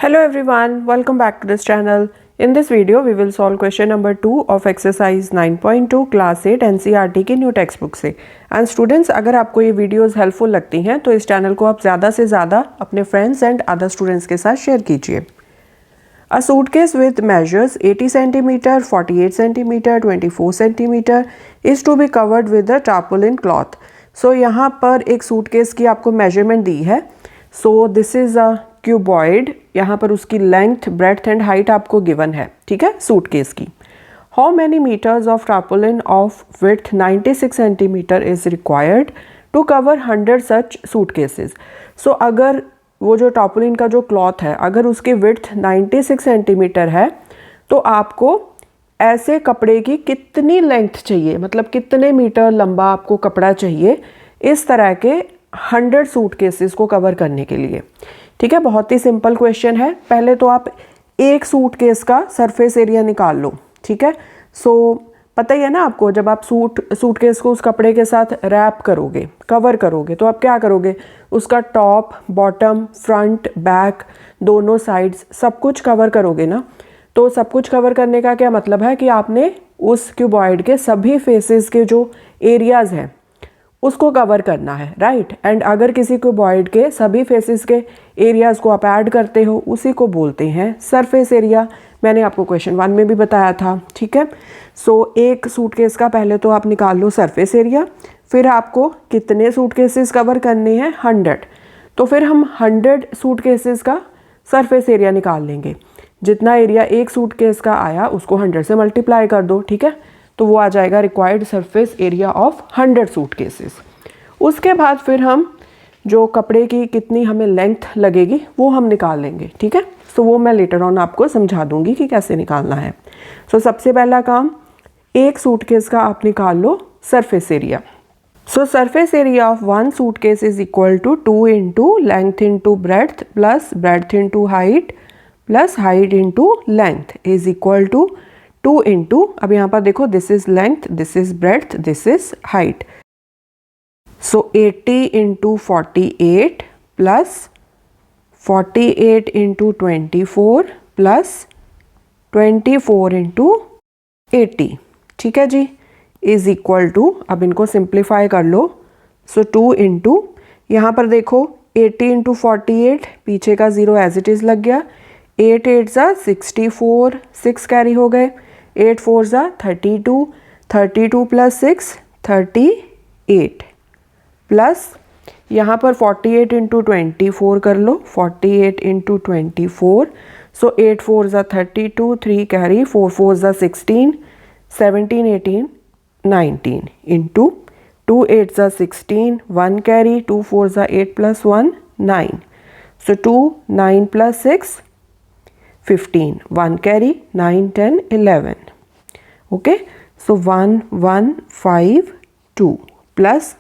Hello everyone, welcome back to this channel. In this video, we will solve question number 2 of exercise 9.2 class 8 NCERT की new text book से। And students, अगर आपको ये videos helpful लगती हैं तो इस चैनल को आप ज़्यादा से ज़्यादा अपने फ्रेंड्स एंड अदर स्टूडेंट्स के साथ शेयर कीजिए। A suitcase with measures 80 cm, 48 cm, 24 cm is to be covered with a tarpaulin cloth. So यहाँ पर एक सूटकेस की आपको मेजरमेंट दी है। So this is a cuboid, यहाँ पर उसकी लेंथ, ब्रेड्थ एंड हाइट आपको गिवन है, ठीक है, सूटकेस की। How many metres of tarpaulin of width 96 centimetre is required to cover 100 such suitcases. So अगर वो जो टार्पोलिन का जो क्लॉथ है, अगर उसकी विड्थ 96 सेंटीमीटर है तो आपको ऐसे कपड़े की कितनी लेंथ चाहिए, मतलब कितने मीटर लंबा आपको कपड़ा चाहिए इस तरह के 100 सूटकेसेस को कवर करने के लिए। ठीक है, बहुत ही सिंपल क्वेश्चन है। पहले तो आप एक सूटकेस का सरफेस एरिया निकाल लो, ठीक है। सो पता ही है ना आपको, जब आप सूटकेस को उस कपड़े के साथ रैप करोगे, कवर करोगे, तो आप क्या करोगे, उसका टॉप, बॉटम, फ्रंट, बैक, दोनों साइड्स सब कुछ कवर करोगे ना। तो सब कुछ कवर करने का क्या मतलब है कि आपने उस क्यूबॉइड के सभी फेसेस के जो एरियाज़ हैं उसको कवर करना है, राइट। एंड अगर किसी क्यूबॉइड के सभी फेसेस के एरियाज़ को आप ऐड करते हो, उसी को बोलते हैं सरफेस एरिया। मैंने आपको क्वेश्चन 1 में भी बताया था, ठीक है। सो एक सूटकेस का पहले तो आप निकाल लो सरफेस एरिया, फिर आपको कितने सूटकेसेस कवर करने हैं, 100। तो फिर हम 100 सूटकेसेस का सरफेस एरिया निकाल लेंगे। जितना एरिया एक सूटकेस का आया उसको 100 से मल्टीप्लाई कर दो, ठीक है। तो वो आ जाएगा required surface area of 100 suitcases. उसके बाद फिर हम जो कपड़े की कितनी हमें लेंथ लगेगी वो हम निकाल लेंगे, ठीक है। सो वो मैं लेटर ऑन आपको समझा दूंगी कि कैसे निकालना है। सो सबसे पहला काम, एक सूटकेस का आप निकाल लो surface area. So surface area of 1 suitcase is equal to 2 into length into breadth plus breadth into height plus height into length is equal to 2 into, अब यहाँ पर देखो, this is length, this is breadth, this is height. So 80 into 48 plus 48 into 24 plus 24 into 80, ठीक है जी, is equal to, अब इनको simplify कर लो। सो 2 into, यहाँ पर देखो 80 इंटू 48, पीछे का 0 एज इट इज़ लग गया, 8 8 ज़ा 64, 6 कैरी हो गए, 8 4 ज़ा 32, 32 प्लस 6 38 प्लस यहाँ पर 48 इंटू 24 कर लो, 48 इंटू 24। सो 8 4 ज़ा 32, 3 कैरी, 4 4 ज़ा 16, 17 18 19 इंटू 2 8 ज़ा 16, 1 कैरी, 2 4 ज़ा 8 प्लस 1 9। सो 2 9 प्लस 6 15, 1 कैरी, 9 10 11। ओके, सो 1 1 5 2 प्लस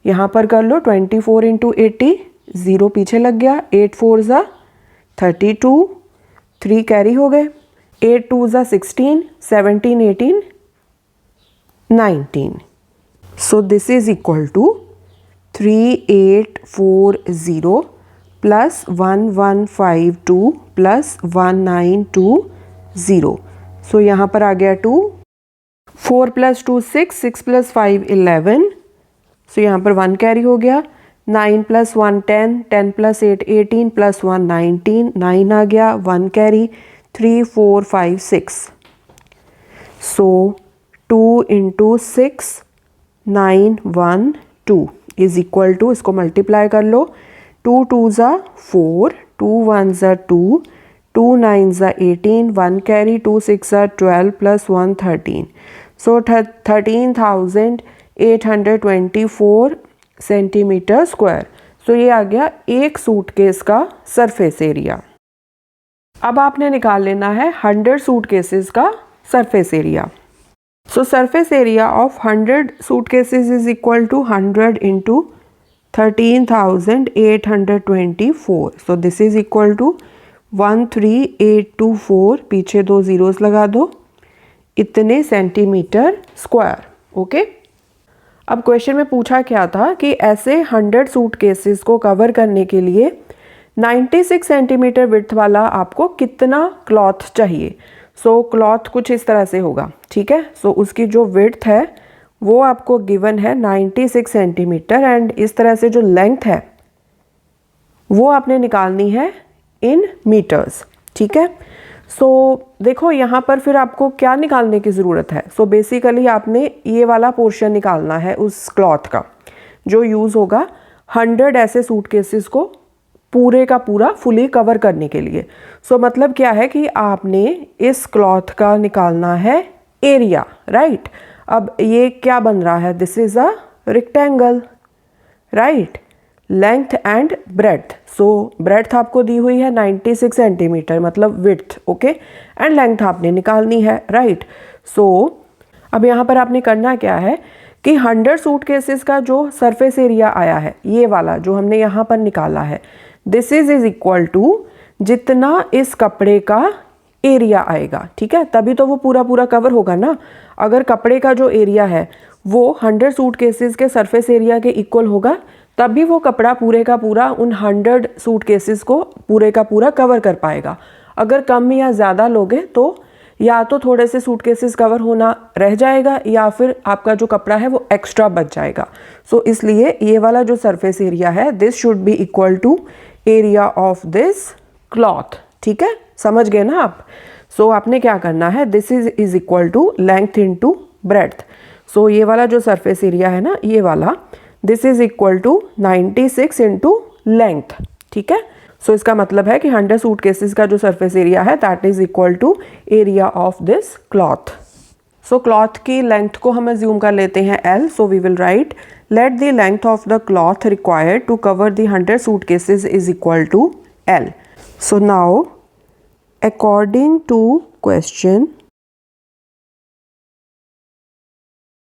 यहाँ पर कर लो 24 इंटू 80, 0 पीछे लग गया, 8 4 ज़ा 32, 3 कैरी हो गए, 8 2 ज़ा 16, 17 18 19। So this is equal to 3840 plus 1152 plus 1920। सो यहाँ पर आ गया 2, 4 प्लस 2 6, 6 प्लस 5 11। सो यहाँ पर 1 कैरी हो गया, 9 प्लस 1 10, 10 प्लस 8 18 प्लस 1 19, 9 आ गया, 1 carry, 3 4 5 6। So 2 into 6 9 1 2 is equal to, इसको मल्टीप्लाई कर लो, 2 2 ज़ा 4, 2 1 ज़ा 2, 2 9 ज़ा 18, 1 कैरी, 2 6 ज़ा 12 प्लस 1 13। सो 13,824 सेंटीमीटर स्क्वायर। सो ये आ गया एक सूटकेस का सरफेस एरिया। अब आपने निकाल लेना है 100 सूटकेसेस का surface area. So surface area of 100 suitcases is equal to 100 into 13,824। So this is equal to 13824, पीछे 2 ज़ीरोज़ लगा दो, इतने सेंटीमीटर स्क्वायर। ओके, अब क्वेश्चन में पूछा क्या था कि ऐसे 100 सूटकेसेस को कवर करने के लिए 96 सेंटीमीटर विड्थ वाला आपको कितना क्लॉथ चाहिए। सो क्लॉथ कुछ इस तरह से होगा, ठीक है। सो उसकी जो विड्थ है वो आपको गिवन है 96 सेंटीमीटर एंड इस तरह से जो लेंथ है वो आपने निकालनी है इन मीटर्स, ठीक है। सो देखो यहाँ पर फिर आपको क्या निकालने की ज़रूरत है। सो बेसिकली आपने ये वाला पोर्शन निकालना है उस क्लॉथ का जो यूज़ होगा 100 ऐसे सूटकेसेस को पूरे का पूरा फुली कवर करने के लिए। सो मतलब क्या है कि आपने इस क्लॉथ का निकालना है एरिया, राइट। अब ये क्या बन रहा है, this is a rectangle, right, length and breadth. So breadth आपको दी हुई है 96 सेंटीमीटर मतलब विड्थ, ओके, एंड लेंथ आपने निकालनी है, राइट। सो अब यहाँ पर आपने करना क्या है कि 100 सूटकेसेस का जो सरफेस एरिया आया है ये वाला जो हमने यहाँ पर निकाला है, दिस इज इक्वल टू जितना इस कपड़े का एरिया आएगा, ठीक है, तभी तो वो पूरा पूरा कवर होगा ना। अगर कपड़े का जो एरिया है वो 100 सूटकेसेस के सरफेस एरिया के इक्वल होगा तभी वो कपड़ा पूरे का पूरा उन 100 सूटकेसेस को पूरे का पूरा कवर कर पाएगा। अगर कम या ज़्यादा लोगे तो या तो थोड़े से सूटकेसेस कवर होना रह जाएगा या फिर आपका जो कपड़ा है वो एक्स्ट्रा बच जाएगा। सो इसलिए ये वाला जो सरफेस एरिया है this should be equal to area of this cloth, ठीक है, समझ गए ना आप। सो आपने क्या करना है, this is equal to length into breadth. So ये वाला जो सरफेस एरिया है ना ये वाला this is equal to 96 into length, ठीक है। सो इसका मतलब है कि 100 सूटकेसेस का जो सरफेस एरिया है that is equal to area of this cloth. So cloth की लेंथ को हम अज्यूम कर लेते हैं L। So we will write let the length of the cloth required to cover the 100 suitcases is equal to L। So now according to question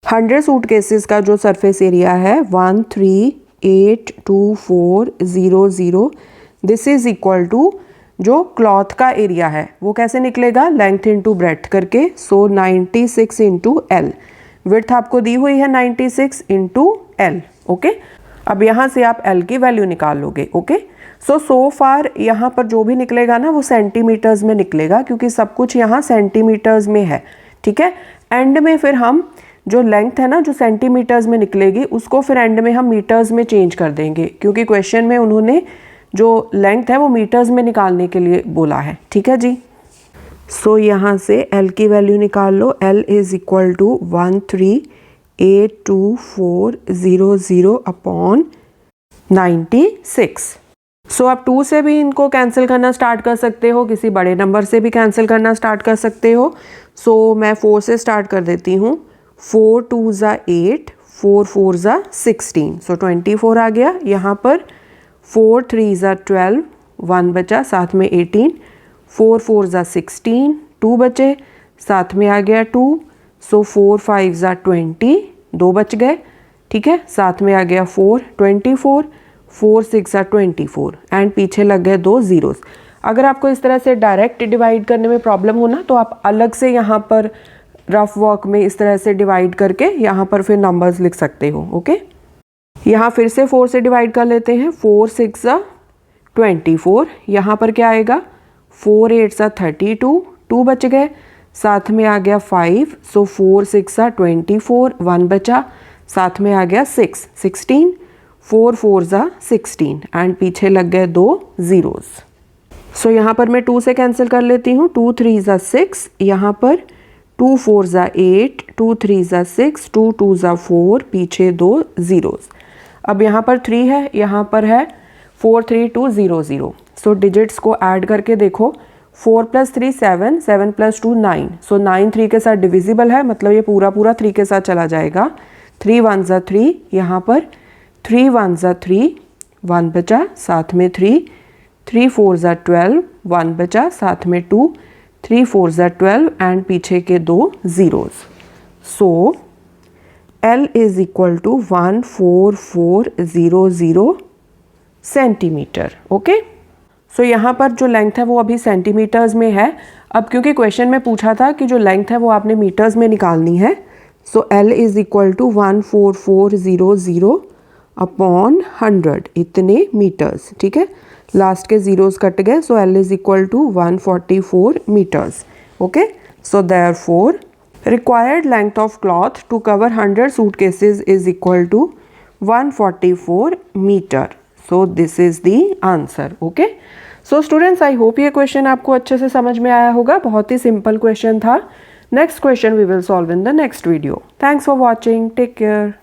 100 suitcases का जो surface area है 1382400 this is equal to जो cloth का area है वो कैसे निकलेगा, length into breadth करके। सो 96 इंटू एल, विड्थ आपको दी हुई है 96 इंटू एल, ओके। अब यहाँ से आप एल की वैल्यू निकाल लोगे, ओके। सो फार यहाँ पर जो भी निकलेगा ना वो सेंटीमीटर्स में निकलेगा क्योंकि सब कुछ यहाँ सेंटीमीटर्स में है, ठीक है। एंड में फिर हम जो लेंथ है ना जो सेंटीमीटर्स में निकलेगी उसको फिर एंड में हम मीटर्स में चेंज कर देंगे क्योंकि क्वेश्चन में उन्होंने जो लेंथ है वो मीटर्स में निकालने के लिए बोला है, ठीक है जी। सो यहाँ से L की वैल्यू निकाल लो। L is equal to 1382400 upon 96। So आप 2 से भी इनको कैंसिल करना स्टार्ट कर सकते हो, किसी बड़े नंबर से भी कैंसिल करना स्टार्ट कर सकते हो। सो मैं 4 से स्टार्ट कर देती हूँ। 4 2 ज़ा 8, 4 4 ज़ा 16, सो 24 आ गया। यहाँ पर 4 3 ज़ा 12, 1 बचा, साथ में 18, 4 4 ज़ा 16, 2 बचे, साथ में आ गया 2, सो 4 5 ज़ा 20, 2 बच गए, ठीक है, साथ में आ गया 4 24, 4 6 ज़ा 24 एंड पीछे लग गए 2 ज़ीरोज़। अगर आपको इस तरह से डायरेक्ट डिवाइड करने में प्रॉब्लम हो ना तो आप अलग से यहाँ पर रफ वर्क में इस तरह से डिवाइड करके यहाँ पर फिर नंबर्स लिख सकते हो, ओके। यहाँ फिर से 4 से डिवाइड कर लेते हैं। 4 6 ज़ा 24, यहाँ पर क्या आएगा, 4 8 ज़ा 32, 2 बच गए, साथ में आ गया 5, सो 4 6 ज़ा 24, 1 बचा, साथ में आ गया 6 16, 4 4 ज़ा 16 एंड पीछे लग गए 2 ज़ीरोज़। सो यहाँ पर मैं 2 से कैंसिल कर लेती हूँ। 2 3 ज़ा 6, यहाँ पर 2 4 ज़ा 8, 2 3 ज़ा 6, 2 2 ज़ा 4, पीछे 2 ज़ीरोज़। अब यहाँ पर 3 है, यहाँ पर है 4 3 2 0 0। सो डिजिट्स को ऐड करके देखो, 4 + 3 7, 7 + 2 9, सो 9 3 के साथ डिविजिबल है, मतलब ये पूरा पूरा 3 के साथ चला जाएगा। 3 1 ज़ा 3, यहाँ पर 3 1 ज़ा 3, 1 बचा, साथ में 3, 3 4 ज़ा 12, 1 बचा, साथ में 2, 3 4 ज़ा 12 एंड पीछे के 2 zeros. So L is equal to 14400 centimetre, okay. So यहाँ पर जो लेंथ है वो अभी सेंटीमीटर्स में है। अब क्योंकि क्वेश्चन में पूछा था कि जो लेंथ है वो आपने मीटर्स में निकालनी है, so L is equal to 14400 upon 100, इतने मीटर्स, ठीक है। लास्ट के जीरोस कट गए, so L is equal to 144 metres. Okay, so therefore required length of cloth to cover 100 suitcases is equal to 144 meter. So this is the answer. Okay. So students, I hope ये question आपको अच्छे से समझ में आया होगा. बहुत ही simple question था. Next question we will solve in the next video. Thanks for watching. Take care.